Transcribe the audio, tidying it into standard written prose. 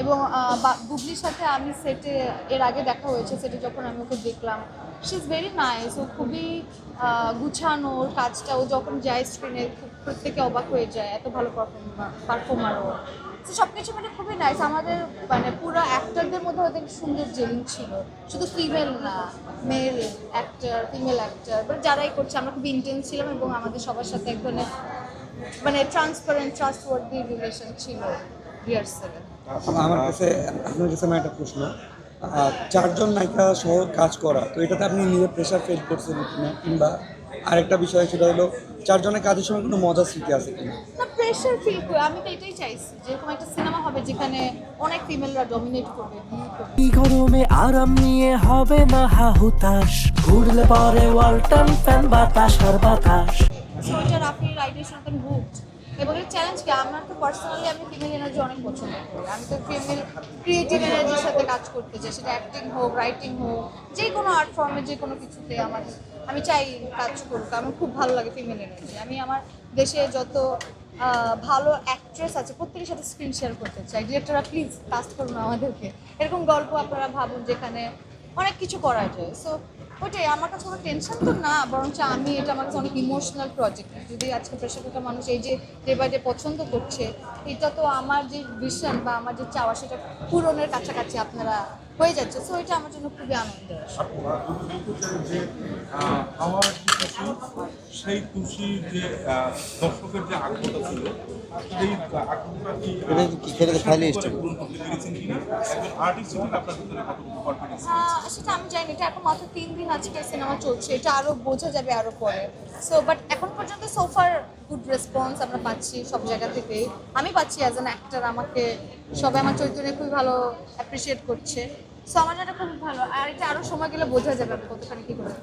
এবং বুবলির সাথে আমি সেটে এর আগে দেখা হয়েছে, সেটে যখন আমি ওকে দেখলাম শি ইজ ভেরি নাইস। ও খুবই গুছানো, ওর কাজটা ও যখন যায় স্ক্রিনে প্রত্যেকে অবাক হয়ে যায়, এত ভালো পারফর্মার ও। তো সব কিছু মানে খুবই নাইস। আমাদের মানে পুরো অ্যাক্টরদের মধ্যে ওদের সুন্দর জেলিং ছিল, শুধু ফিমেল না, male actor, female actor, but যারাই করছে আমরা খুব ইন্টেন্স ছিলাম এবং আমাদের সবার সাথে এক ধরনের মানে ট্রান্সপারেন্ট ট্রাস্টওয়ার্দি রিলেশন ছিল রিহার্সেলে। আমার কাছে আপনার কাছে আমার একটা প্রশ্ন, চারজন নায়িকা সহ কাজ করা, তো এটাতে আপনি নিজে প্রেশার ফিল করছেন কিনা, কিংবা আরেকটা বিষয় সেটা হলো চারজনের কাজের সময় কোনো মজার স্মৃতি আছে কিনা? না, প্রেশার ফিল করি আমি তো এটাই চাইছি, যেরকম একটা সিনেমা হবে যেখানে অনেক ফিমেলরা ডমিনেট করবে, lead করবে। এই গরমে আরাম নিয়ে হবে না হাহুতাশ, ঘুরলে পরে ওয়ালটন ফ্যান বাতাস আর বাতাস। সো এটা রাফির রাইডের সাথে আমি হুকড। এবং এই চ্যালেঞ্জ কি, আমার তো পার্সোনালি আমি ফিমেল এনার্জি অনেক পছন্দ করি। আমি তো ফিমেল ক্রিয়েটিভ এনার্জির সাথে কাজ করতে চাই, সেটা অ্যাক্টিং হোক, রাইটিং হোক, যে কোনো আর্ট ফর্মে, যে কোনো কিছুতে আমি চাই কাজ করুক। আমার খুব ভালো লাগে ফিমেল এনার্জি। আমি আমার দেশে যত ভালো অ্যাক্ট্রেস আছে প্রত্যেকের সাথে স্ক্রিন শেয়ার করতে চাই। ডিরেক্টররা প্লিজ কাস্ট করুন আমাদেরকে, এরকম গল্প আপনারা ভাবুন যেখানে অনেক কিছু করা যায়। সো ওইটাই আমার কাছে কোনো টেনশন তো না, বরঞ্চ আমি এটা আমার কাছে অনেক ইমোশনাল প্রজেক্ট। যদি আজকে প্রেশারটা মানুষ এই যে ডে বাই ডে পছন্দ করছে, এটা তো আমার যে ভিশন বা আমার যে চাওয়া সেটা পূরণের কাছাকাছি আপনারা হয়ে যাচ্ছে। সো এটা আমার জন্য খুবই আনন্দের। যে আমার যে খুশি, সেই খুশির যে দর্শকের যে আগ্রহটা ছিল, সেই আগ্রহটা পূরণ করতে পেরেছেন কিনা, একজন আর্টিস্ট হিসেবে আপনার ভিতরে কতটুকু কনফিডেন্স? সেটা আমি জানি, এটা এখন মাত্র 3 দিন আজকে সিনেমা চলছে, এটা আরো বোঝা যাবে আরো পরে। সো বাট এখন পর্যন্ত সোফার গুড রেসপন্স আমরা পাচ্ছি সব জায়গা থেকে। আমি পাচ্ছি অ্যাজ অ্যান অ্যাক্টর, আমাকে সবাই আমার চরিত্রে খুবই ভালো অ্যাপ্রিসিয়েট করছে। সো আমার জন্য খুব ভালো, আর এটা আরো সময় গেলে বোঝা যাবে কতখানি কি করে।